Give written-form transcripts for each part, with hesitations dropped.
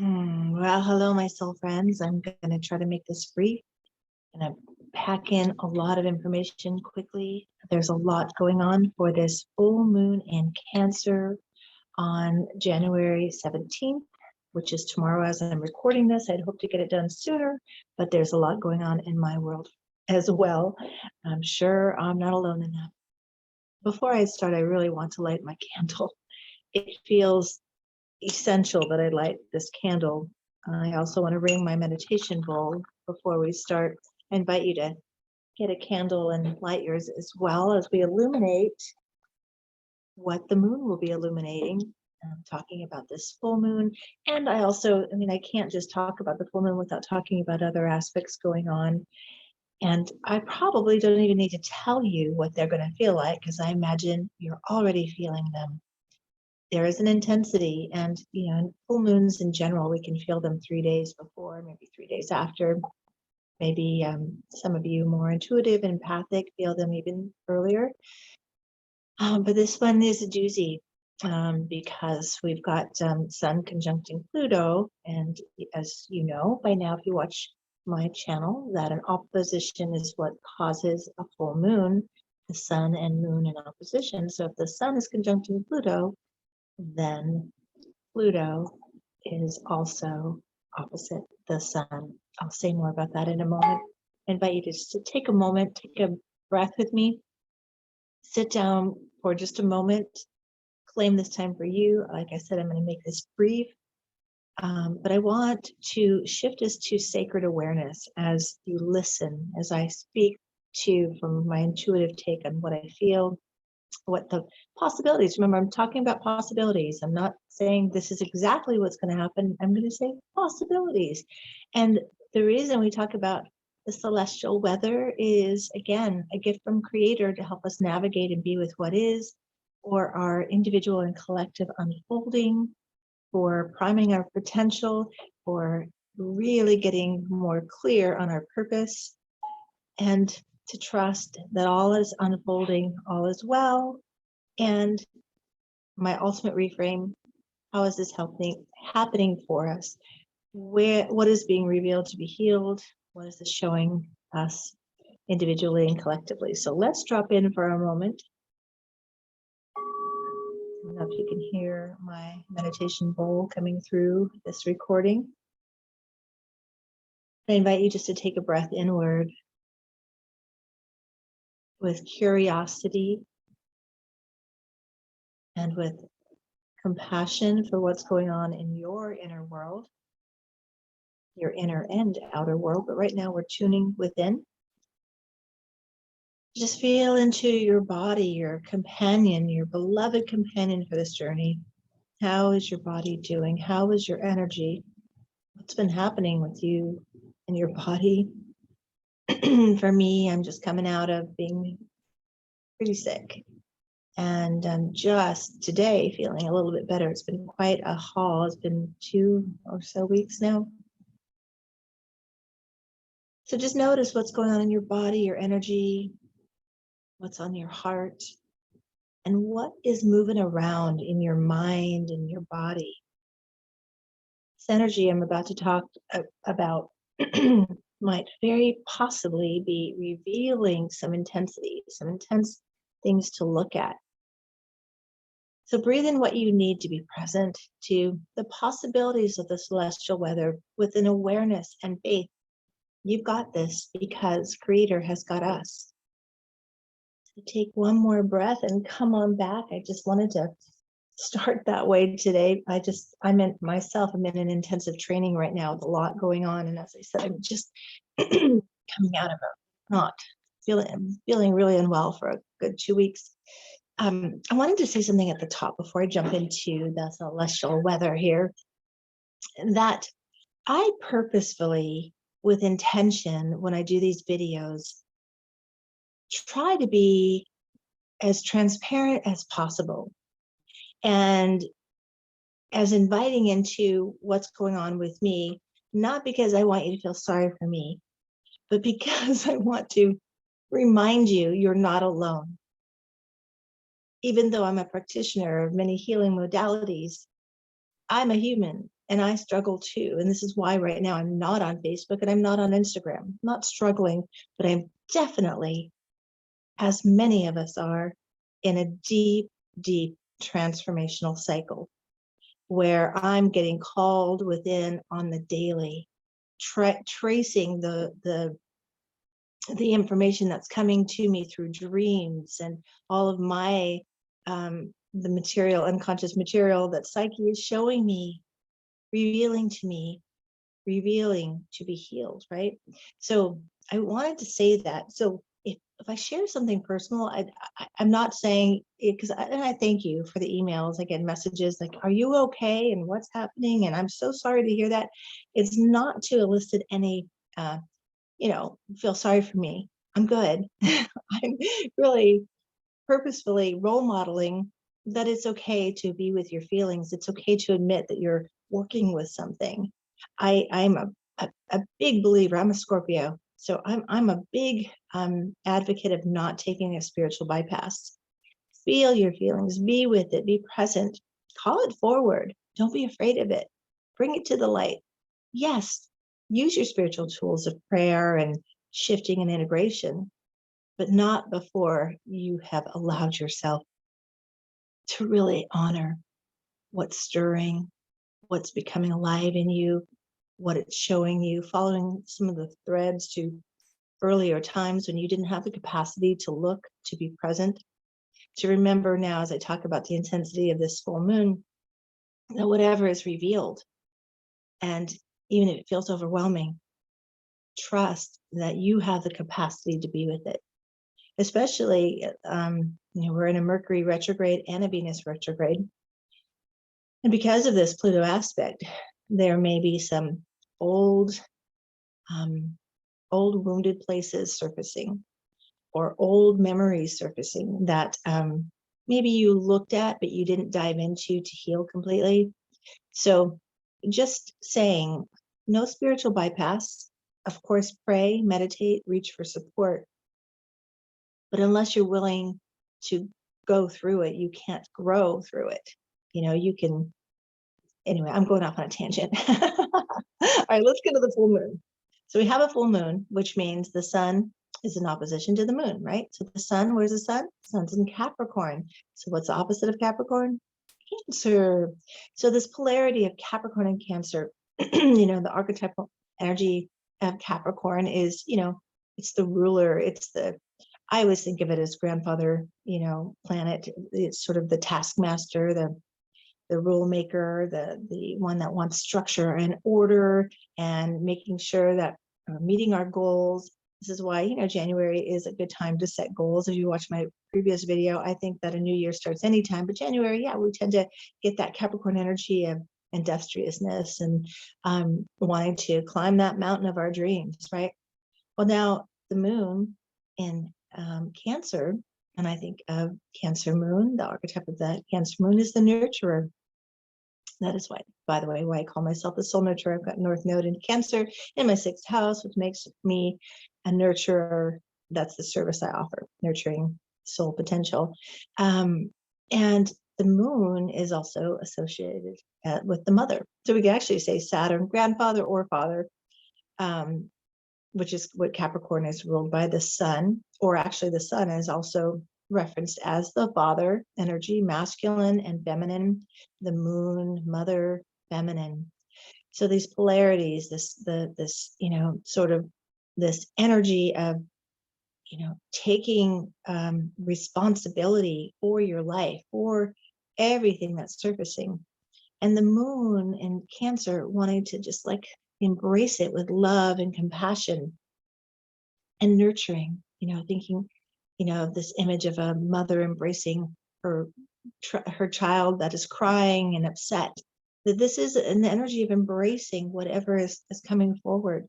Well, hello, my soul friends. I'm going to try to make this brief and I pack in a lot of information quickly. There's a lot going on for this full moon in Cancer on January 17th, which is tomorrow as I'm recording this. I'd hope to get it done sooner, but there's a lot going on in my world as well. I'm sure I'm not alone in that. Before I start, I really want to light my candle. It feels essential that I light this candle. I also want to ring my meditation bowl before we start. I invite you to get a candle and light yours as well as we illuminate what the moon will be illuminating. I'm talking about this full moon. And I can't just talk about the full moon without talking about other aspects going on. And I probably don't even need to tell you what they're going to feel like because I imagine you're already feeling them. There is an intensity, and in full moons in general, we can feel them 3 days before, maybe 3 days after. Maybe some of you more intuitive and empathic feel them even earlier. But this one is a doozy because we've got Sun conjuncting Pluto, and as you know by now, if you watch my channel, that an opposition is what causes a full moon. The Sun and Moon in opposition. So if the Sun is conjuncting Pluto, then Pluto is also opposite the Sun. I'll say more about that in a moment. I invite you to just to take a moment, take a breath with me, sit down for just a moment, claim this time for you. Like I said, I'm going to make this brief, but I want to shift us to sacred awareness as you listen, as I speak to you from my intuitive take on what I feel, what the possibilities. Remember, I'm talking about possibilities. I'm not saying this is exactly what's going to happen. I'm going to say possibilities. And the reason we talk about the celestial weather is, again, a gift from Creator to help us navigate and be with what is, or our individual and collective unfolding, for priming our potential, for really getting more clear on our purpose, and to trust that all is unfolding, all is well. And my ultimate reframe, how is this happening for us? What is being revealed to be healed? What is this showing us individually and collectively? So let's drop in for a moment. I don't know if you can hear my meditation bowl coming through this recording. I invite you just to take a breath inward with curiosity and with compassion for what's going on in your inner world, your inner and outer world. But right now we're tuning within. Just feel into your body, your companion, your beloved companion for this journey. How is your body doing? How is your energy? What's been happening with you and your body? For me, I'm just coming out of being pretty sick. And I'm just today feeling a little bit better. It's been quite a haul. It's been 2 or so weeks now. So just notice what's going on in your body, your energy, what's on your heart, and what is moving around in your mind and your body. This energy I'm about to talk about might very possibly be revealing some intensity, some intense things to look at. So breathe in what you need to be present to the possibilities of the celestial weather with an awareness and faith. You've got this because Creator has got us. So take one more breath and come on back. I just wanted to start that way today. I'm in an intensive training right now with a lot going on. And as I said, I'm just coming out of it, not feeling really unwell for a good 2 weeks. I wanted to say something at the top before I jump into the celestial weather here, that I purposefully, with intention, when I do these videos, try to be as transparent as possible and as inviting into what's going on with me, not because I want you to feel sorry for me, but because I want to remind you you're not alone. Even though I'm a practitioner of many healing modalities, I'm a human And I struggle too. And this is why right now I'm not on Facebook and I'm not on Instagram. I'm not struggling, but I'm definitely, as many of us are, in a deep, deep transformational cycle where I'm getting called within on the daily, tracing the information that's coming to me through dreams and all of my the material, unconscious material that Psyche is showing me, revealing to me, revealing to be healed, right? So I wanted to say that. So if I share something personal, I'm not saying it because and I thank you for the emails. I get messages like, "Are you okay?" and "What's happening?" and "I'm so sorry to hear that." It's not to elicit any, feel sorry for me. I'm good. I'm really purposefully role modeling that it's okay to be with your feelings. It's okay to admit that you're working with something. I'm a big believer. I'm a Scorpio, so I'm a big advocate of not taking a spiritual bypass. Feel your feelings, be with it, be present, call it forward. Don't be afraid of it. Bring it to the light. Yes, use your spiritual tools of prayer and shifting and integration, but not before you have allowed yourself to really honor what's stirring, what's becoming alive in you, what it's showing you, following some of the threads to earlier times when you didn't have the capacity to look, to be present, to remember now as I talk about the intensity of this full moon, that whatever is revealed, and even if it feels overwhelming, trust that you have the capacity to be with it. Especially, we're in a Mercury retrograde and a Venus retrograde. And because of this Pluto aspect, there may be some old wounded places surfacing, or old memories surfacing that maybe you looked at, but you didn't dive into to heal completely. So just saying, no spiritual bypass. Of course, pray, meditate, reach for support. But unless you're willing to go through it, you can't grow through it. You can, anyway, I'm going off on a tangent. All right, let's get to the full moon. So we have a full moon, which means the sun is in opposition to the moon, right? So the sun, where's the sun? The sun's in Capricorn. So what's the opposite of Capricorn? Cancer. So this polarity of Capricorn and Cancer, the archetypal energy of Capricorn is, it's the ruler, I always think of it as grandfather, planet. It's sort of the taskmaster, the rule maker, the one that wants structure and order and making sure that we're meeting our goals. This is why, January is a good time to set goals. If you watch my previous video, I think that a new year starts anytime, but January, yeah, we tend to get that Capricorn energy of industriousness and wanting to climb that mountain of our dreams, right? Well, now the moon in Cancer, and I think of Cancer moon, the archetype of that Cancer moon is the nurturer. That is why, by the way, why I call myself the soul nurturer. I've got North Node in Cancer in my 6th house, which makes me a nurturer. That's the service I offer, nurturing soul potential. And the moon is also associated with the mother. So we can actually say Saturn, grandfather or father, which is what Capricorn is ruled by. The sun, or actually the sun is also referenced as the father energy, masculine and feminine, the moon, mother, feminine. So these polarities, this sort of this energy of, taking responsibility for your life, for everything that's surfacing. And the moon in Cancer wanting to just like embrace it with love and compassion and nurturing, thinking, of this image of a mother embracing her child that is crying and upset, that this is an energy of embracing whatever is coming forward,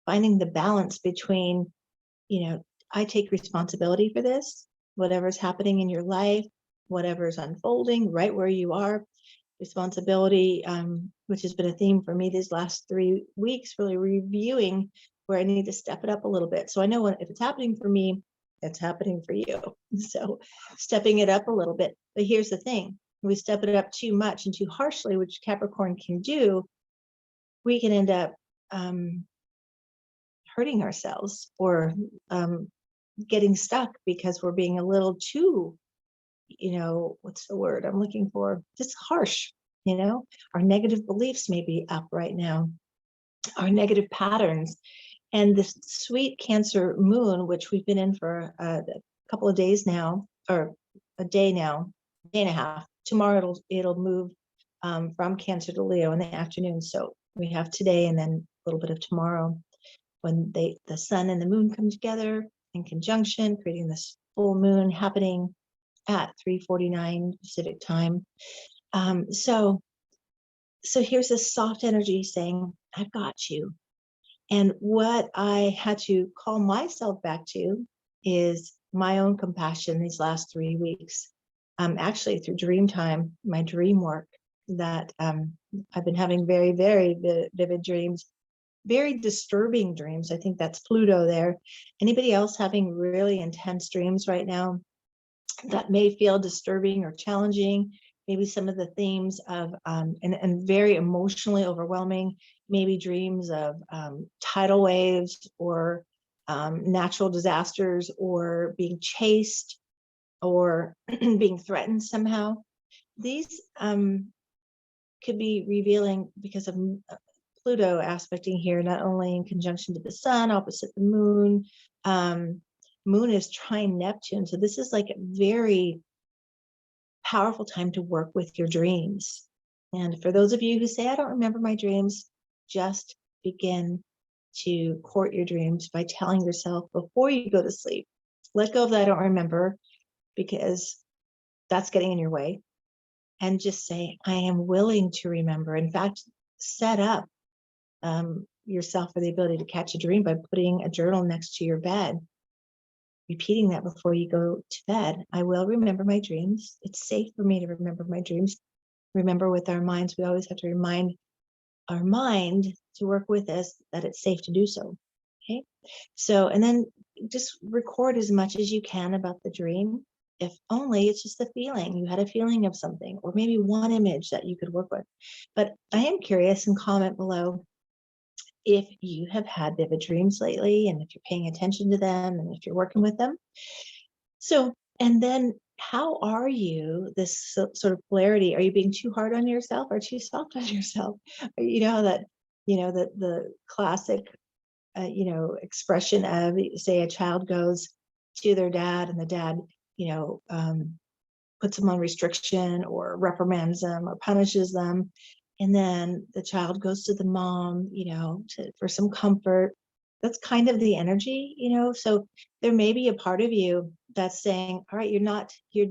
finding the balance between, I take responsibility for this, whatever's happening in your life, whatever's unfolding right where you are. Responsibility, which has been a theme for me these last 3 weeks, really reviewing where I need to step it up a little bit. So I know if it's happening for me, it's happening for you. So stepping it up a little bit. But here's the thing, we step it up too much and too harshly, which Capricorn can do, we can end up hurting ourselves or getting stuck because we're being a little too, what's the word I'm looking for? Just harsh. Our negative beliefs may be up right now, our negative patterns. And this sweet Cancer moon, which we've been in for a couple of days now, or a day now, day and a half. Tomorrow it'll move from Cancer to Leo in the afternoon. So we have today and then a little bit of tomorrow, when the sun and the moon come together in conjunction, creating this full moon happening at 3:49 Pacific time. So here's this soft energy saying, I've got you. And what I had to call myself back to is my own compassion these last 3 weeks. Actually, through dream time, my dream work, that I've been having very, very vivid dreams, very disturbing dreams. I think that's Pluto there. Anybody else having really intense dreams right now that may feel disturbing or challenging? Maybe some of the themes of, and very emotionally overwhelming, maybe dreams of tidal waves or natural disasters or being chased or being threatened somehow. These could be revealing because of Pluto aspecting here, not only in conjunction to the sun, opposite the moon. Moon is trine Neptune. So this is like a very powerful time to work with your dreams. And for those of you who say, I don't remember my dreams, just begin to court your dreams by telling yourself before you go to sleep, let go of that I don't remember, because that's getting in your way. And just say, I am willing to remember. In fact, set up yourself for the ability to catch a dream by putting a journal next to your bed, repeating that before you go to bed. I will remember my dreams. It's safe for me to remember my dreams. Remember, with our minds, we always have to remind our mind to work with us that it's safe to do so. Okay. So, and then just record as much as you can about the dream. If only it's just a feeling, you had a feeling of something, or maybe one image that you could work with. But I am curious, and comment below if you have had vivid dreams lately, and if you're paying attention to them, and if you're working with them. So, and then how are you, this sort of polarity? Are you being too hard on yourself or too soft on yourself? You know that, the classic, expression of, say, a child goes to their dad and the dad, puts them on restriction or reprimands them or punishes them. And then the child goes to the mom, for some comfort. That's kind of the energy, so there may be a part of you that's saying, all right, you're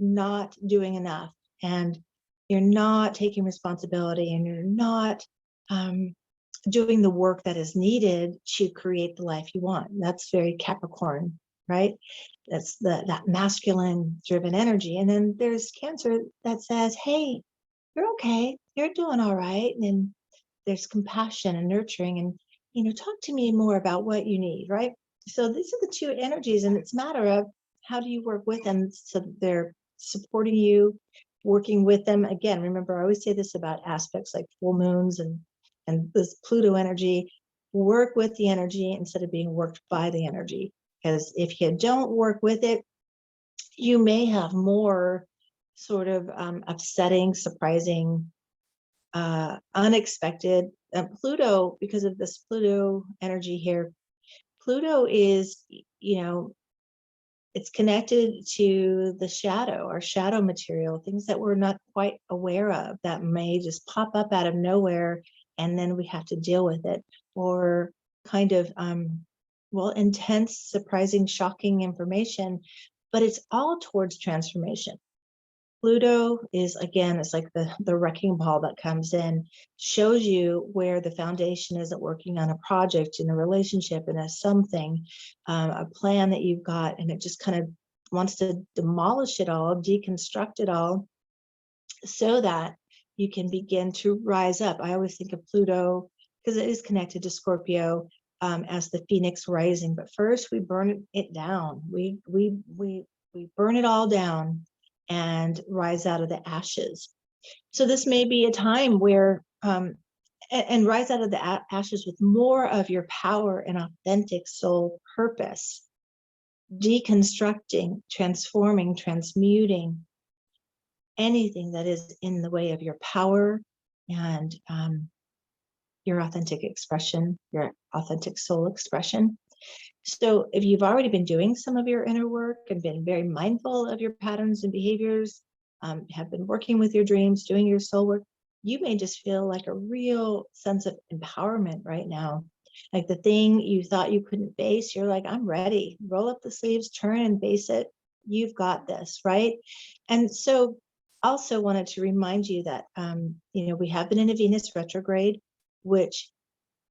not doing enough, and you're not taking responsibility, and you're not doing the work that is needed to create the life you want. That's very Capricorn, right? That's that masculine driven energy. And then there's Cancer that says, hey, you're okay, you're doing all right. And there's compassion and nurturing, and talk to me more about what you need, right? So these are the two energies, and it's a matter of how do you work with them so that they're supporting you, working with them. Again, remember, I always say this about aspects like full moons and this Pluto energy. Work with the energy instead of being worked by the energy, because if you don't work with it, you may have more sort of upsetting, surprising, unexpected. Pluto, because of this Pluto energy here, Pluto is, it's connected to the shadow, our shadow material, things that we're not quite aware of that may just pop up out of nowhere, and then we have to deal with it, or kind of, intense, surprising, shocking information, but it's all towards transformation. Pluto is, again, it's like the wrecking ball that comes in, shows you where the foundation isn't working on a project, in a relationship, in a something, a plan that you've got, and it just kind of wants to demolish it all, deconstruct it all, so that you can begin to rise up. I always think of Pluto, because it is connected to Scorpio, as the phoenix rising. But first, we burn it down. We burn it all down and rise out of the ashes. So this may be a time where, and rise out of the ashes with more of your power and authentic soul purpose, deconstructing, transforming, transmuting anything that is in the way of your power and your authentic expression, your authentic soul expression. So if you've already been doing some of your inner work and been very mindful of your patterns and behaviors, have been working with your dreams, doing your soul work, you may just feel like a real sense of empowerment right now. Like the thing you thought you couldn't face, you're like, I'm ready. Roll up the sleeves, turn and face it. You've got this, right? And so also wanted to remind you that, we have been in a Venus retrograde, which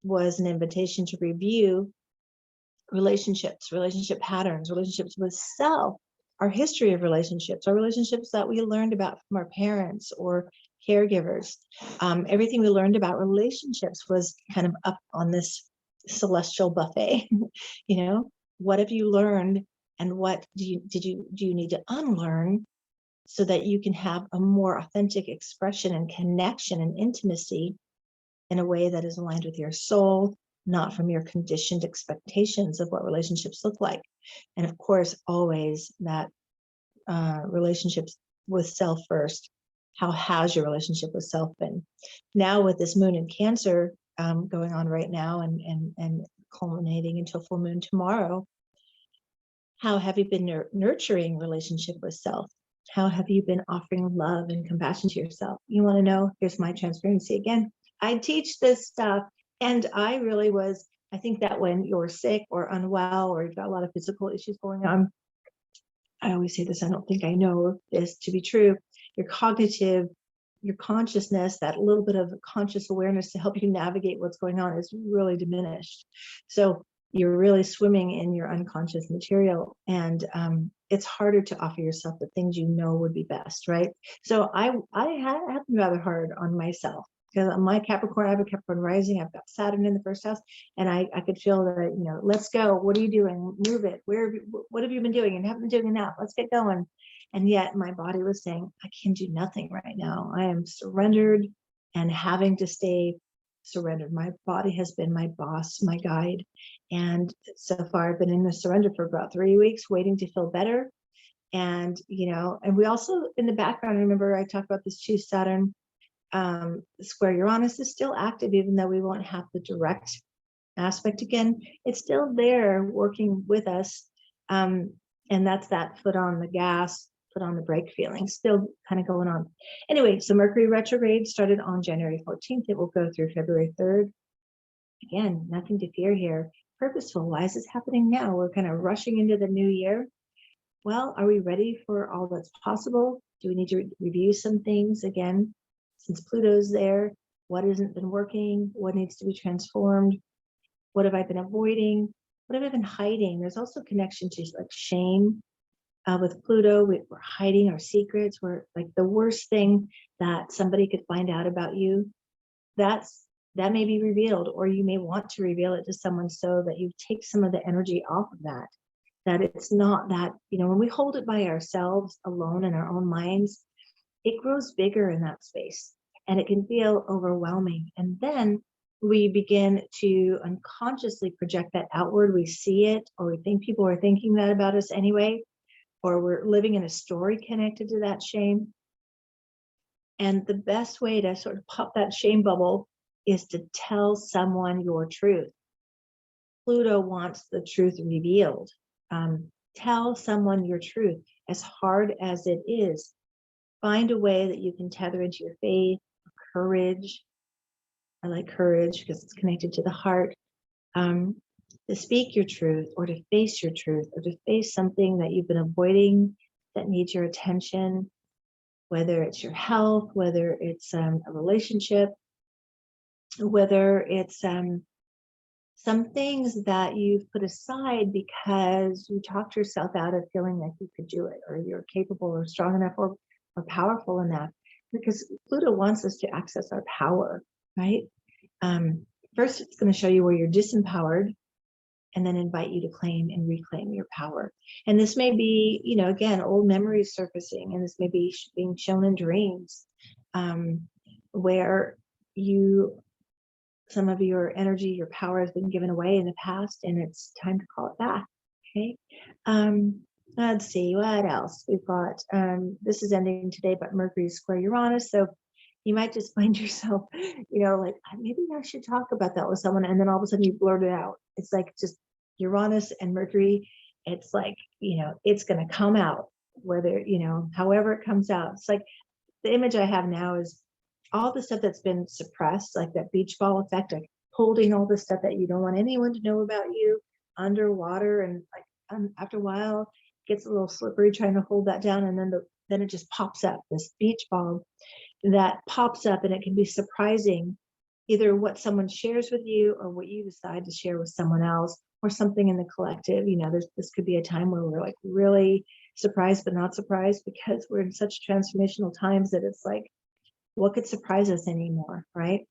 was an invitation to review relationships, relationship patterns, relationships with self, our history of relationships, our relationships that we learned about from our parents or caregivers. Everything we learned about relationships was kind of up on this celestial buffet. What have you learned, and what do you need to unlearn so that you can have a more authentic expression and connection and intimacy in a way that is aligned with your soul, not from your conditioned expectations of what relationships look like. And of course, always that relationships with self first. How has your relationship with self been? Now with this moon in Cancer going on right now and culminating until full moon tomorrow, how have you been nurturing relationship with self? How have you been offering love and compassion to yourself? You want to know? Here's my transparency again. I teach this stuff, and I really was. I think that when you're sick or unwell or you've got a lot of physical issues going on, I always say this, I don't think I know this to be true. Your cognitive, your consciousness, that little bit of conscious awareness to help you navigate what's going on is really diminished. So you're really swimming in your unconscious material, and it's harder to offer yourself the things you know would be best, right? So I have been rather hard on myself, because my Capricorn, I have a Capricorn rising, I've got Saturn in the first house, and I could feel that, let's go. What are you doing? Move it. What have you been doing? And haven't been doing enough. Let's get going. And yet my body was saying, I can do nothing right now. I am surrendered and having to stay surrendered. My body has been my boss, my guide. And so far I've been in the surrender for about 3 weeks, waiting to feel better. And, and we also, in the background, remember I talked about this too, Saturn square Uranus is still active, even though we won't have the direct aspect again. It's still there working with us. And that's that foot on the gas, foot on the brake feeling still kind of going on. Anyway, so Mercury retrograde started on January 14th. It will go through February 3rd. Again, nothing to fear here. Purposeful. Why is this happening now? We're kind of rushing into the new year. Well, are we ready for all that's possible? Do we need to review some things again? Since Pluto's there, what hasn't been working? What needs to be transformed? What have I been avoiding? What have I been hiding? There's also connection to like shame. With Pluto, we're hiding our secrets. We're like the worst thing that somebody could find out about you. That may be revealed, or you may want to reveal it to someone so that you take some of the energy off of that. That it's not that, when we hold it by ourselves alone in our own minds, it grows bigger in that space and it can feel overwhelming. And then we begin to unconsciously project that outward. We see it, or we think people are thinking that about us anyway, or we're living in a story connected to that shame. And the best way to sort of pop that shame bubble is to tell someone your truth. Pluto wants the truth revealed. Tell someone your truth, as hard as it is. Find a way that you can tether into your faith, courage. I like courage because it's connected to the heart. To speak your truth, or to face your truth, or to face something that you've been avoiding that needs your attention, whether it's your health, whether it's a relationship, whether it's some things that you've put aside because you talked yourself out of feeling like you could do it, or you're capable or strong enough or powerful enough. Because Pluto wants us to access our power, right? First, it's going to show you where you're disempowered, and then invite you to claim and reclaim your power. And this may be, again, old memories surfacing, and this may be being shown in dreams. where some of your energy, your power has been given away in the past, and it's time to call it back. Okay. Let's see what else we've got. This is ending today, but Mercury is square Uranus, so you might just find yourself, like maybe I should talk about that with someone, and then all of a sudden you blurt it out. It's like just Uranus and Mercury. It's like it's going to come out, whether however it comes out. It's like the image I have now is all the stuff that's been suppressed, like that beach ball effect, like holding all the stuff that you don't want anyone to know about you underwater, and like after a while gets a little slippery trying to hold that down, and then it just pops up, this beach ball that pops up, and it can be surprising, either what someone shares with you or what you decide to share with someone else, or something in the collective. This could be a time where we're like really surprised but not surprised, because we're in such transformational times that it's like, what could surprise us anymore, right?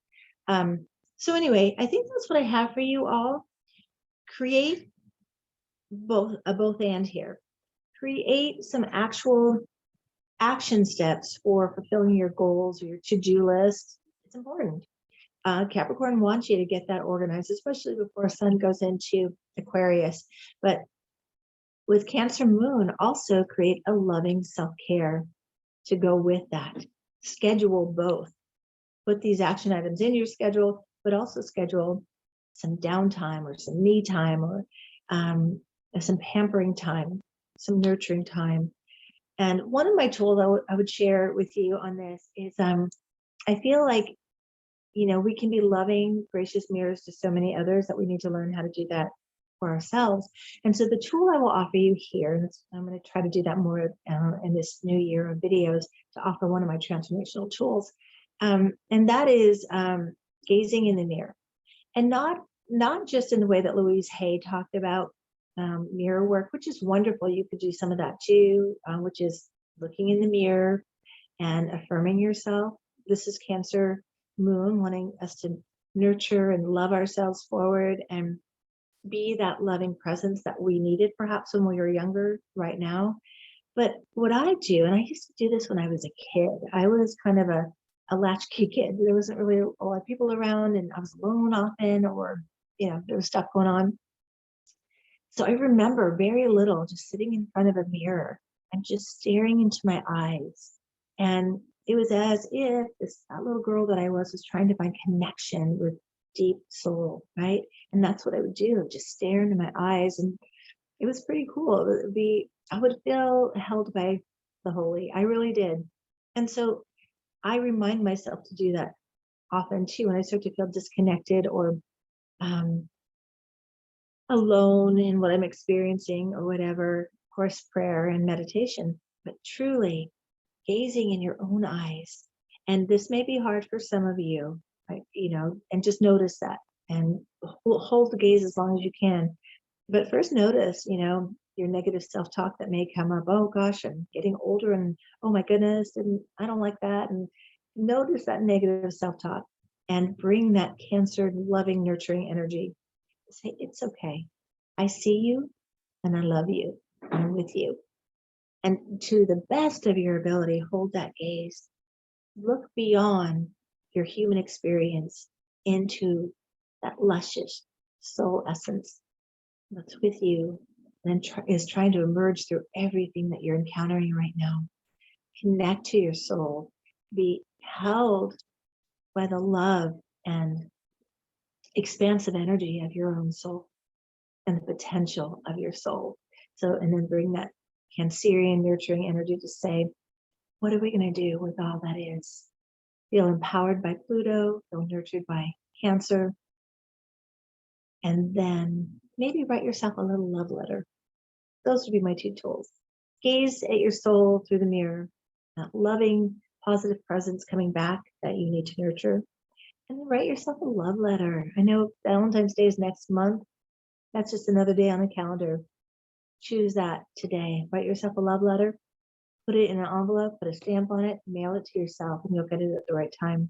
So anyway, I think that's what I have for you all. Create both and here. Create some actual action steps for fulfilling your goals or your to-do list. It's important. Capricorn wants you to get that organized, especially before Sun goes into Aquarius. But with Cancer Moon, also create a loving self-care to go with that. Schedule both. Put these action items in your schedule, but also schedule some downtime or some me time, or some pampering time, some nurturing time. And one of my tools I would share with you on this is I feel like, we can be loving, gracious mirrors to so many others, that we need to learn how to do that for ourselves. And so the tool I will offer you here, and I'm going to try to do that more in this new year of videos, to offer one of my transformational tools. And that is gazing in the mirror, and not just in the way that Louise Hay talked about mirror work, which is wonderful. You could do some of that too, which is looking in the mirror and affirming yourself. This is Cancer Moon wanting us to nurture and love ourselves forward and be that loving presence that we needed perhaps when we were younger right now. But what I do, and I used to do this when I was a kid, I was kind of a latchkey kid. There wasn't really a lot of people around, and I was alone often, or there was stuff going on. So I remember very little, just sitting in front of a mirror and just staring into my eyes. And it was as if that little girl that I was trying to find connection with deep soul, right? And that's what I would do, just stare into my eyes. And it was pretty cool. I would feel held by the holy. I really did. And so I remind myself to do that often too, when I start to feel disconnected or alone in what I'm experiencing or whatever. Of course, prayer and meditation, but truly gazing in your own eyes. And this may be hard for some of you, right? And just notice that, and hold the gaze as long as you can. But first notice, your negative self-talk that may come up. Oh gosh, I'm getting older, and oh my goodness, and I don't like that. And notice that negative self-talk, and bring that Cancer loving, nurturing energy. Say, it's okay. I see you, and I love you. I'm with you. And to the best of your ability, hold that gaze. Look beyond your human experience into that luscious soul essence that's with you, and is trying to emerge through everything that you're encountering right now. Connect to your soul. Be held by the love and expansive energy of your own soul and the potential of your soul. So, and then bring that Cancerian nurturing energy to say, what are we going to do with all that is? Feel empowered by Pluto, feel nurtured by Cancer, and then maybe write yourself a little love letter. Those would be my two tools. Gaze at your soul through the mirror, that loving, positive presence coming back that you need to nurture, and then write yourself a love letter. I know Valentine's Day is next month. That's just another day on the calendar. Choose that today. Write yourself a love letter, put it in an envelope, put a stamp on it, mail it to yourself, and you'll get it at the right time.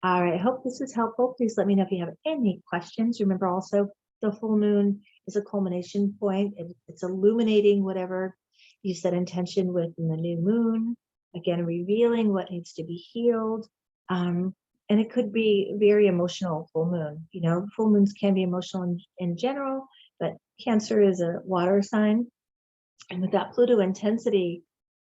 All right, I hope this is helpful. Please let me know if you have any questions. Remember also, the full moon is a culmination point. It's illuminating whatever you set intention with in the new moon. again, revealing what needs to be healed. And it could be very emotional full moon. You know, full moons can be emotional in general, but Cancer is a water sign. And with that Pluto intensity,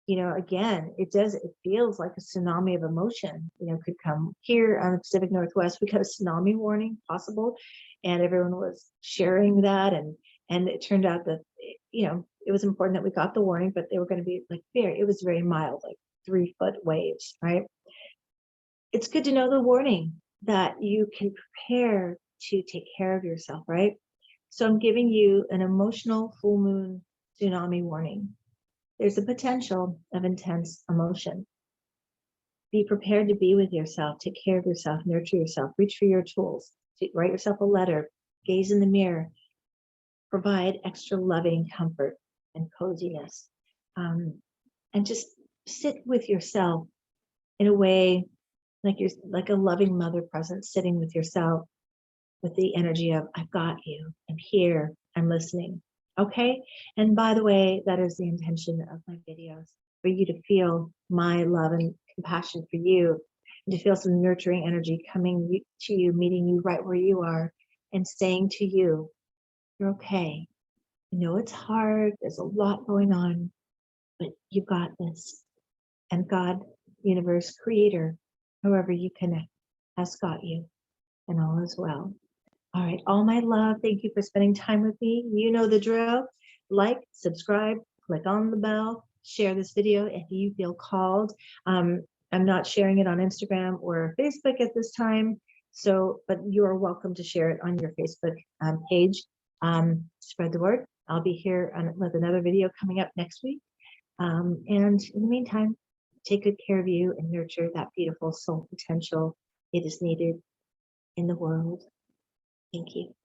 you know, again, it feels like a tsunami of emotion, you know, could come here on the Pacific Northwest. We got a tsunami warning possible, and everyone was sharing that. And it turned out that, you know, it was important that we got the warning, but they were going to be like it was very mild, like 3-foot waves, right? It's good to know the warning that you can prepare to take care of yourself, right? So I'm giving you an emotional full moon tsunami warning. There's a potential of intense emotion. Be prepared to be with yourself, take care of yourself, nurture yourself, reach for your tools, write yourself a letter, gaze in the mirror, provide extra loving comfort and coziness. And just sit with yourself in a way like you're like a loving mother present, sitting with yourself with the energy of, I've got you, I'm here, I'm listening. Okay. And by the way, that is the intention of my videos, for you to feel my love and compassion for you, and to feel some nurturing energy coming to you, meeting you right where you are, and saying to you, you're okay. I know it's hard, there's a lot going on, but you got this. And God, universe, creator, however you connect, has got you, and all is well. All right, all my love, thank you for spending time with me. You know the drill. Like, subscribe, click on the bell, share this video if you feel called. I'm not sharing it on Instagram or Facebook at this time, but you are welcome to share it on your Facebook page. Spread the word. I'll be here with another video coming up next week. And in the meantime, take good care of you and nurture that beautiful soul potential. It is needed in the world. Thank you.